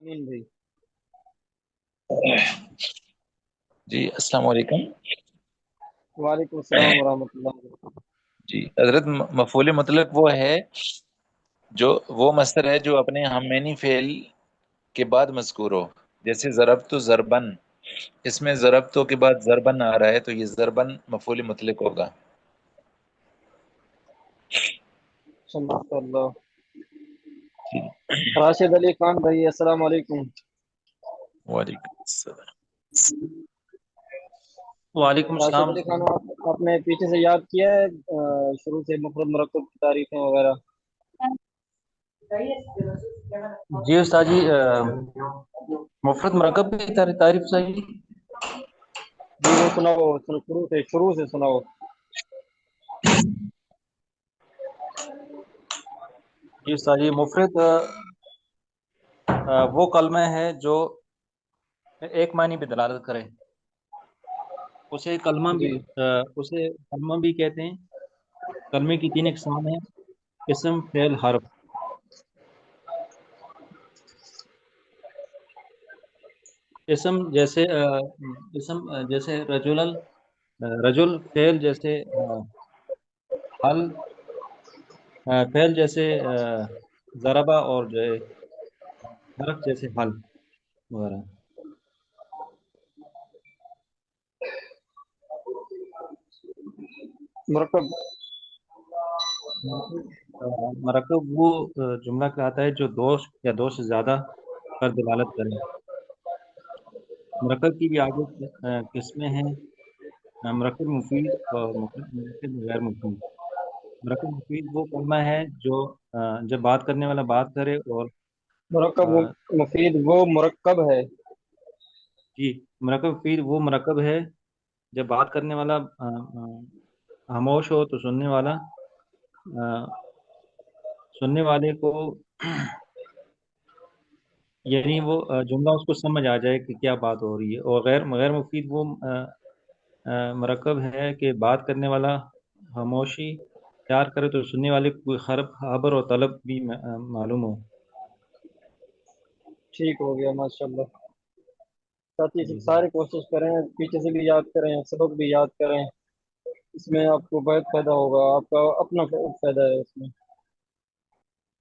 امین بھائی، جی السلام علیکم. وعلیکم السلام ورحمۃ اللہ وبرکاتہ۔ جی حضرت مفعول مطلق وہ ہے جو وہ مصدر ہے جو اپنے ہمینی فعل کے بعد مذکور ہو. جیسے ضربت ضربن، اس میں ضربتوں کے بعد ضربن آ رہا ہے تو یہ ضربن مفعول مطلق ہوگا. ماشاء اللہ۔ جی. راشد علی خان بھائی، السلام علیکم۔ وعلیکم السلام. وعلیکم راشد السلام۔ علی خان، آپ نے پیچھے سے یاد کیا ہے شروع سے مفرد مرکب کی تعریفیں وغیرہ؟ جی استاد جی، مفرد مرکب کی تعریف صحیح؟ جی وہ سناؤ، شروع سے سناؤ۔ جی استاد جی، مفرد وہ کلمہ ہے جو ایک معنی پہ دلالت کرے، اسے جی کلمہ بھی کہتے ہیں۔ کلمے کی تین اقسام ہیں: اسم، فعل، حرف۔ اسم جیسے رجل، فعل جیسے حل، فعل جیسے ضربہ، اور جو ہے حرف جیسے حل وغیرہ۔ مرکب مرکب وہ جملہ کہتا ہے جو دو یا دو سے زیادہ پر دلالت کرے۔ مرکب کی بھی آگے قسمیں ہیں: مرکب مفید اور مرکب غیر مفید۔ مرکب مفید وہ کلمہ ہے جو جب بات کرنے والا بات کرے اور مرکب آ، مفید وہ مرکب ہے۔ جی، مرکب مفید وہ مرکب ہے جب بات کرنے والا خاموش ہو تو سننے والے کو یعنی وہ جملہ اس کو سمجھ آ جائے کہ کیا بات ہو رہی ہے۔ اور غیر مفید وہ مرکب ہے کہ بات کرنے والا خاموشی اختیار کرے تو سننے والے کو کوئی خبر اور طلب بھی معلوم ہو۔ ٹھیک ہو گیا، ماشاء اللہ۔ ساتھی جی سارے کوشش کریں، پیچھے سے بھی یاد کریں، سبق بھی یاد کریں، اس میں آپ کو بہت فائدہ ہوگا، آپ کا اپنا فائدہ ہے اس میں،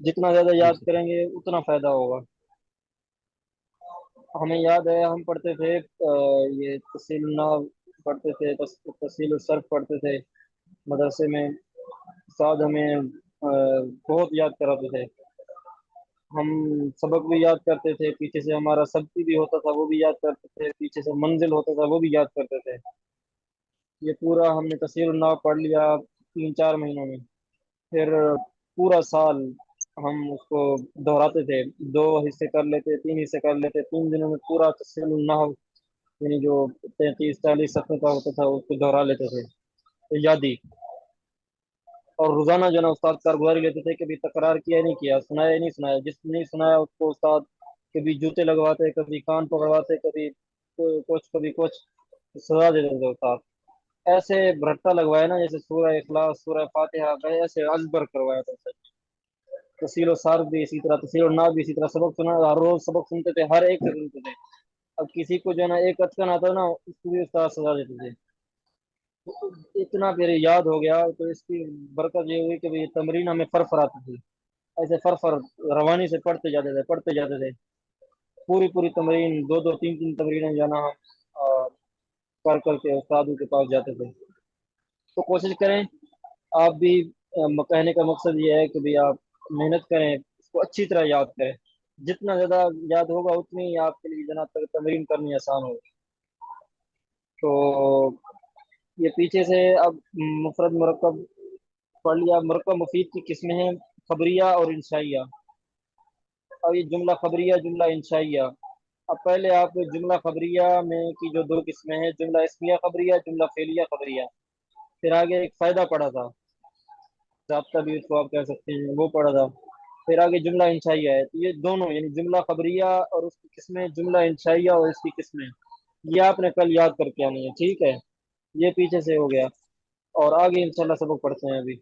جتنا زیادہ جی یاد کریں گے اتنا فائدہ ہوگا۔ ہمیں یاد ہے ہم پڑھتے تھے یہ تحصیل النحو پڑھتے تھے، تحصیل الصرف پڑھتے تھے مدرسے میں، استاد ہمیں بہت یاد کراتے تھے، ہم سبق بھی یاد کرتے تھے، پیچھے سے ہمارا سبقی بھی ہوتا تھا وہ بھی یاد کرتے تھے، پیچھے سے منزل ہوتا تھا وہ بھی یاد کرتے تھے۔ یہ پورا ہم نے تحصیل النحو پڑھ لیا 3-4 مہینوں میں، پھر پورا سال ہم اس کو دہراتے تھے، 2 حصے کر لیتے، 3 حصے کر لیتے، 3 دنوں میں پورا تحصیل النحو یعنی جو 33-40 صفحے کا ہوتا تھا اس کو دہرا لیتے تھے، تو یادی۔ اور روزانہ جو ہے نا استاد کارگزاری لیتے تھے، کبھی تکرار کیا نہیں کیا، سنایا نہیں سنایا، جس نے نہیں سنایا اس کو استاد کبھی جوتے لگواتے، کبھی کان پکڑواتے، کبھی کچھ کبھی کچھ سزا دیتے تھے استاد، ایسے بھرٹا لگوایا نا جیسے سورہ اخلاص سورہ فاتحہ کا ایسے ازبر کروایا تھا۔ تحصیل و صارف بھی اسی طرح، تحصیل اور ناف بھی اسی طرح، سبق سنا، ہر روز سبق سنتے تھے، ہر ایک سے سنتے تھے۔ اب کسی کو جو ہے نا ایک اتکن آتا نا اس کو بھی استاد سزا دیتے تھے، اتنا پھر یاد ہو گیا، تو اس کی برکت یہ ہوئی کہ بھی تمرین ہمیں فر آتی تھی، ایسے فر روانی سے پڑھتے جاتے تھے، پوری پوری تمرین، 2-2 3-3 تمرینیں جانا ہم کر کر کے استادوں کے پاس جاتے تھے۔ تو کوشش کریں آپ بھی، کہنے کا مقصد یہ ہے کہ بھی آپ محنت کریں، اس کو اچھی طرح یاد کریں، جتنا زیادہ یاد ہوگا اتنی ہی آپ کے لیے جناب تک تمرین کرنی آسان ہوگی۔ تو یہ پیچھے سے اب مفرد مرکب پڑھ لیا، مرکب مفید کی قسمیں ہیں خبریہ اور انشائیہ۔ اب یہ جملہ خبریہ، جملہ انشائیہ، اب پہلے آپ جملہ خبریہ میں کی جو 2 قسمیں ہیں، جملہ اسمیہ خبریہ، جملہ فعلیہ خبریہ، پھر آگے ایک فائدہ پڑھا تھا، ضابطہ بھی اس کو آپ کہہ سکتے ہیں، وہ پڑھا تھا، پھر آگے جملہ انشائیہ ہے۔ تو یہ دونوں یعنی جملہ خبریہ اور اس کی قسمیں، جملہ انشائیہ اور اس کی قسمیں، یہ آپ نے کل یاد کر کے آنی ہے، ٹھیک ہے؟ یہ پیچھے سے ہو گیا، اور آگے انشاءاللہ سبق پڑھتے ہیں ابھی۔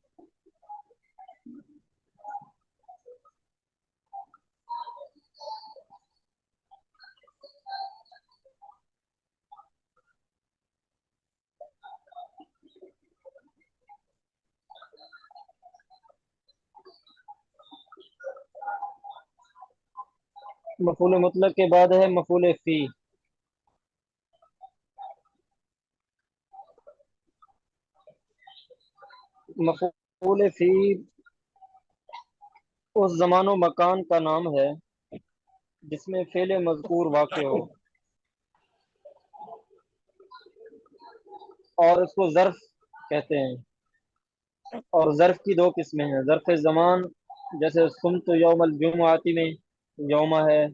مفعول مطلق کے بعد ہے مفعول فی. مفعول فی اس زمان و مکان کا نام ہے جس میں فعل مذکور واقع ہو، اور اس کو ظرف کہتے ہیں. اور ظرف کی دو قسمیں ہیں، ظرف زمان جیسے سمت یوم الجمعاتی میں یومہ ہے،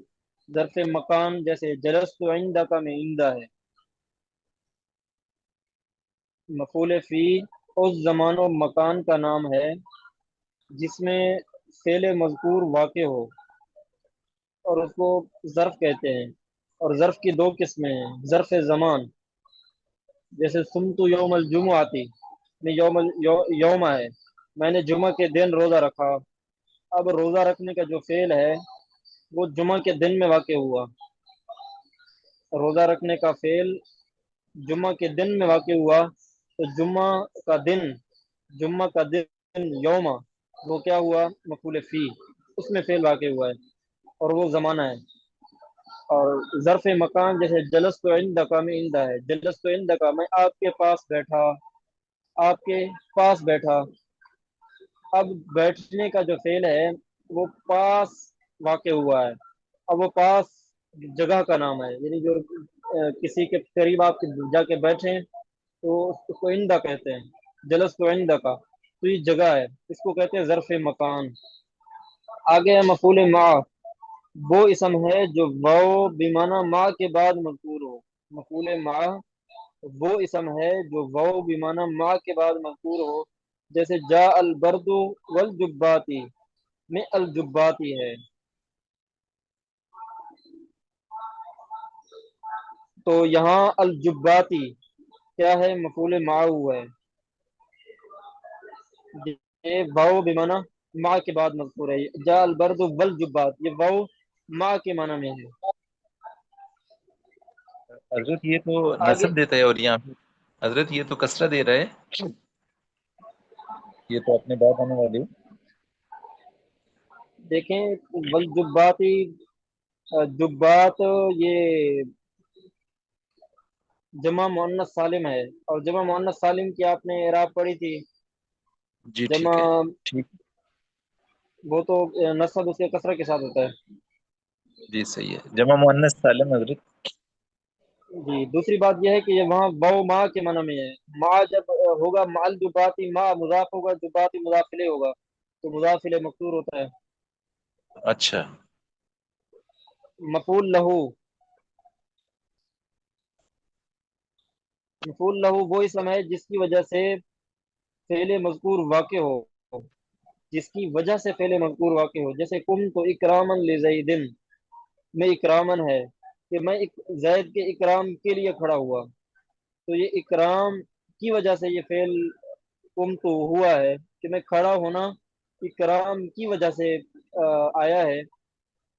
ظرف مکان جیسے جلست عندک میں عندہ ہے. مفعول فی اس زمان و مکان کا نام ہے جس میں فعل مذکور واقع ہو، اور اس کو ظرف کہتے ہیں. اور ظرف کی دو قسمیں ہیں، ظرف زمان جیسے سمت یوم الجمعاتی میں یوم ہے، میں نے جمعہ کے دن روزہ رکھا. اب روزہ رکھنے کا جو فعل ہے وہ جمعہ کے دن میں واقع ہوا. روزہ رکھنے کا فعل جمعہ کے دن میں واقع ہوا، تو جمعہ کا دن یوما وہ کیا ہوا؟ مفعول فی، اس میں فعل واقع ہوا ہے اور وہ زمانہ ہے. اور ظرف مکان جیسے جلست عندک میں عندہ ہے، جلست عندک میں آپ کے پاس بیٹھا، آپ کے پاس بیٹھا. اب بیٹھنے کا جو فعل ہے وہ پاس واقع ہوا ہے. اب وہ پاس جگہ کا نام ہے، یعنی جو کسی کے قریب آپ جا کے بیٹھیں تو اس کو عندہ کہتے ہیں. جلس تو عندہ کا تو یہ جگہ ہے، اس کو کہتے ہیں ظرف مکان. آگے ہے مفعول ما، وہ اسم ہے جو واو بمعنی ما کے بعد مذکور ہو. مفعول ما وہ اسم ہے جو واو بمعنی ما کے بعد مذکور ہو، جیسے جاء البرد والجباتی میں الجباتی ہے. تو یہاں الجباتی کیا ہے؟ مفعول معه ہے. یہ واو بمعنی ما کے بعد مذکور ہے. جاء البرد والجبات یہ واو ما کے معنی میں ہے. حضرت یہ تو آگے نصب دیتا ہے، اور یہاں پہ حضرت یہ تو کسرہ دے رہا ہے، یہ تو اپنے بعد آنے والی. دیکھیں والجباتی، جبات یہ جمع مؤنث سالم ہے، اور جمع مؤنث سالم کی آپ نے اعراب پڑھی تھی. جی جمع ٹھیک ہے، ٹھیک. وہ تو نصب اس کے کثرت کے ساتھ ہوتا ہے. جی صحیح ہے، جمع مؤنث سالم حضرت. جی دوسری بات یہ ہے کہ یہ وہاں واو ما کے معنی میں ہے. ما جب ہوگا مع الجباتی، ما مضاف ہوگا، جباتی مضاف الیہ ہوگا، تو مضاف الیہ مقصور ہوتا ہے. اچھا. مفعول لہو، مفعول لہو وہ اسم ہے جس کی وجہ سے فعل مذکور واقع ہو، جس کی وجہ سے فعل مذکور واقع ہو. جیسے کم تو اکرامن لزیدن میں اکرامن ہے کہ میں زید کے اکرام کے لیے کھڑا ہوا، تو یہ اکرام کی وجہ سے یہ فعل کم تو ہوا ہے کہ میں کھڑا ہونا اکرام کی وجہ سے آیا ہے،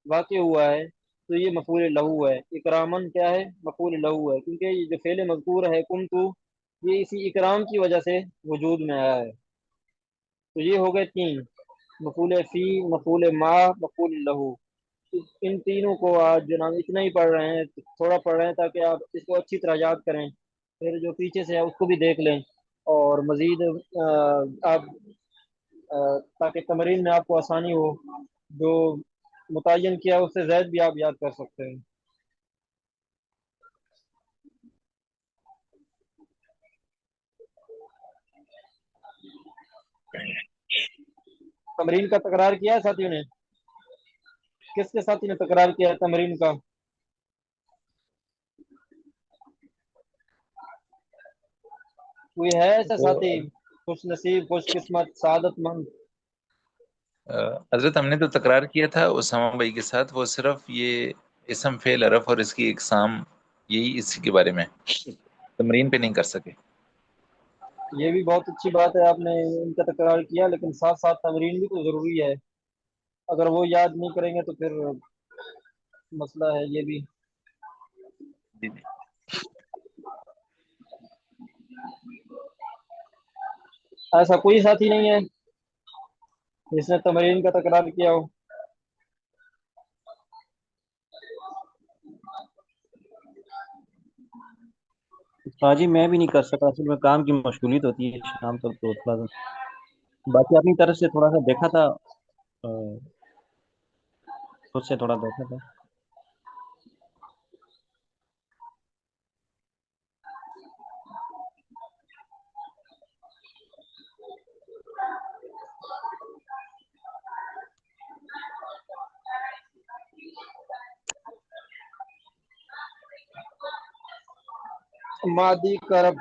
واقع ہوا ہے. تو یہ مفعول لہو ہے. اکرامن کیا ہے؟ مفعول لہو ہے، کیونکہ یہ جو فعل مذکور ہے کم تو یہ اسی اکرام کی وجہ سے وجود میں آیا ہے. تو یہ ہو گئے تین، مفعول فی، مفعول ما، مفعول لہو. ان تینوں کو آج جناب اتنا ہی پڑھ رہے ہیں، تھوڑا پڑھ رہے ہیں تاکہ آپ اس کو اچھی طرح یاد کریں، پھر جو پیچھے سے ہے اس کو بھی دیکھ لیں، اور مزید آپ تاکہ تمرین میں آپ کو آسانی ہو، جو متعین کیا اس سے زائد بھی آپ یاد کر سکتے ہیں. تمرین کا تکرار کیا ہے ساتھیوں نے؟ کس کے ساتھی نے تکرار کیا ہے تمرین کا؟ کوئی ہے ایسا تو ساتھی خوش نصیب، خوش قسمت، سعادت مند؟ حضرت ہم نے تو تکرار کیا تھا اسامہ بھائی کے ساتھ، وہ صرف یہ اسم فعل حرف اور اس کی اقسام، یہی اسی کے بارے میں تمرین پہ نہیں کر سکے. یہ بھی بہت اچھی بات ہے، آپ نے ان کا تکرار کیا، لیکن ساتھ ساتھ تمرین بھی تو ضروری ہے. اگر وہ یاد نہیں کریں گے تو پھر مسئلہ ہے یہ بھی. جی جی. ایسا کوئی ساتھی نہیں ہے جس نے تمرین کا تکرار کیا ہو؟ جی میں بھی نہیں کر سکا، اصل میں کام کی مشغولیت ہوتی ہے شام تک، تو تھوڑا سا باقی اپنی طرف سے تھوڑا سا دیکھا تھا، خود سے تھوڑا دیکھا تھا۔ مادی کرب،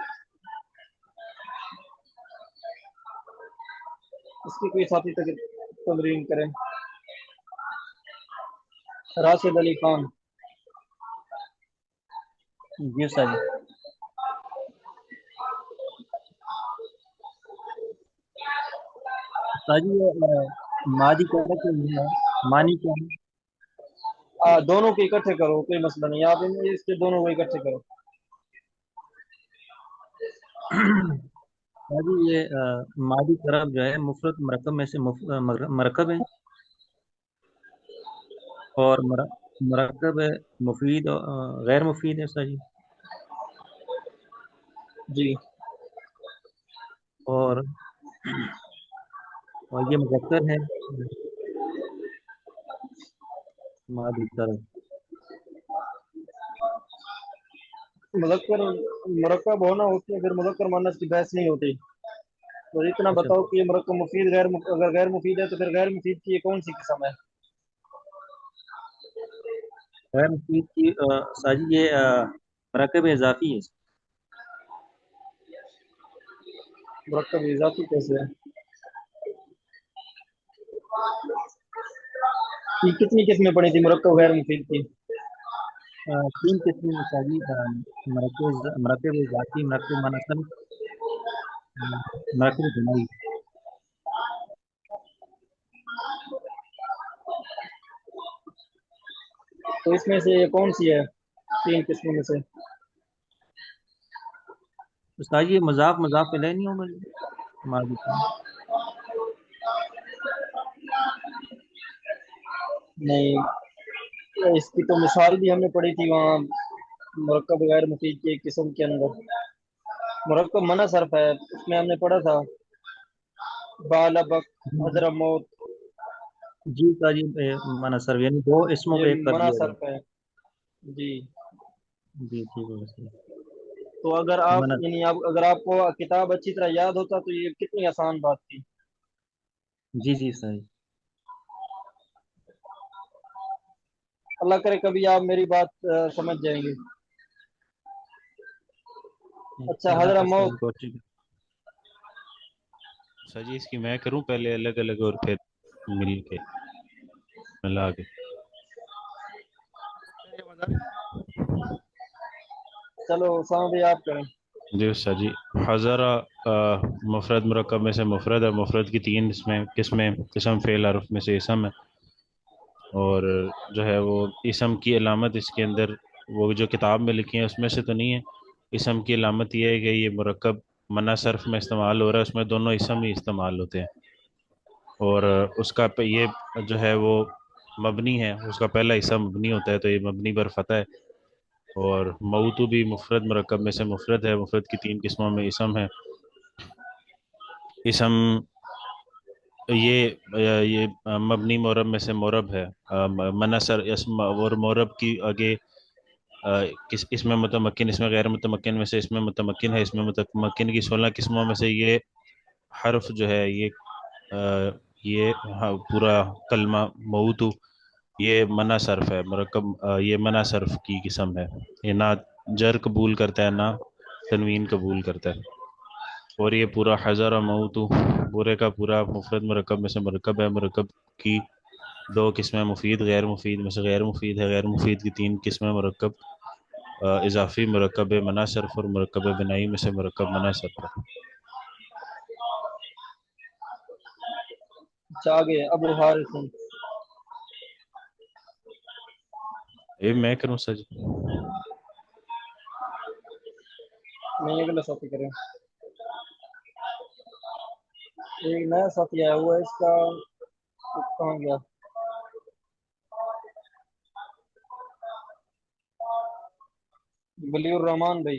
اس کی کوئی ساتھی تمرین کریں۔ راشد علی خان، جی استاد جی۔ استاد جی یہ مادی کرب کے معنی کیا ہے؟ دونوں کے اکٹھے کرو، کوئی مسئلہ نہیں، آپ اس کے دونوں کو اکٹھے کرو۔ استاد جی یہ مادی کرب جو ہے مفرد مرکب میں سے مرکب ہے، اور مرکب مفید اور غیر مفید ہے استاد جی، جی اور یہ مذکر ہے مادی کرب۔ مذکر مرکب ہونا ہوتی ہے، پھر مذکر مؤنث کی بحث نہیں ہوتی۔ تو اتنا اچھا بتاؤ کہ یہ مرکب مفید اگر غیر مفید ہے تو پھر غیر مفید کی یہ کون سی قسم ہے؟ غیر مفید کی استاد جی یہ مرکب اضافی ہے۔ مرکب اضافی کیسے ہے؟ یہ کتنی قسمیں پڑی تھی مرکب غیر مفید کی؟ 3 قسمیں استاد جی، مرکب اضافی، مرکب مناسب، مرکب جماعی۔ تو اس میں سے یہ کون سی ہے 3 قسموں میں سے؟ استاد جی یہ مضاف الیہ نہیں ہوگا جی ماضی کا؟ نہیں، اس کی تو مثال بھی ہم نے پڑھی تھی وہاں مرکب غیر مفید کی ایک قسم کے اندر، مرکب منع صرف ہے، اس میں ہم نے پڑھا تھا بالبک، حضرموت، جی استاد جی منصرف یعنی 2 اسموں کو یہ ایک کر منع دیا صرف جائے۔ ہے۔ جی جی ٹھیک ہے بس۔ تو اگر آپ یعنی اگر آپ کو کتاب اچھی طرح یاد ہوتا تو یہ کتنی آسان بات تھی۔ جی جی استاد جی۔ اللہ کرے کبھی آپ میری بات سمجھ جائیں گے۔ اچھا اللہ کا حضرموت، کوشش۔ سر جی اس کی میں کروں پہلے الگ الگ اور پھر مل کے ملا کے؟ چلو اسامہ بھائی آپ کریں۔ جی سر جی، حضرہ مفرد مرکب میں سے مفرد ہے، مفرد کی 3 قسمیں، قسم فعل حرف میں سے اسم ہے، اور جو ہے وہ اسم کی علامت اس کے اندر وہ جو کتاب میں لکھی ہیں اس میں سے تو نہیں ہے۔ اسم کی علامت یہ ہے کہ یہ مرکب منع صرف میں استعمال ہو رہا ہے، اس میں دونوں اسم ہی استعمال ہوتے ہیں، اور اس کا یہ جو ہے وہ مبنی ہے، اس کا پہلا حصہ مبنی ہوتا ہے، تو یہ مبنی پر فتح ہے۔ اور موتو بھی مفرد مرکب میں سے مفرد ہے، مفرد کی 3 قسموں میں اسم ہے۔ اسم یہ مبنی مورب میں سے مورب ہے، منصر اسم اور مورب کی آگے اس میں متمکن، اس میں غیر متمکن میں سے اس میں متمکن ہے، اس میں متمکن کی 16 قسموں میں سے یہ حرف جو ہے یہ پورا کلمہ موتو یہ منع صرف ہے، مرکب یہ منع صرف کی قسم ہے، یہ نہ جر قبول کرتا ہے نہ تنوین قبول کرتا ہے، اور یہ پورا حضر و موتو پورے کا پورا مفرد مرکب میں سے مرکب ہے۔ مرکب کی 2 قسمیں مفید غیر مفید میں سے غیر مفید ہے، غیر مفید کی 3 قسمیں مرکب اضافی، مرکب منع صرف اور مرکب بنائی میں سے مرکب منع صرف ہے۔ اچھا آگے ابو حارث، یہ میں کروں سر جی؟ نہیں اگلا ساتھی کریں۔ ایک نیا ساتھی آیا ہوا ہے، اس کا کہاں گیا؟ ولی الرحمان بھائی،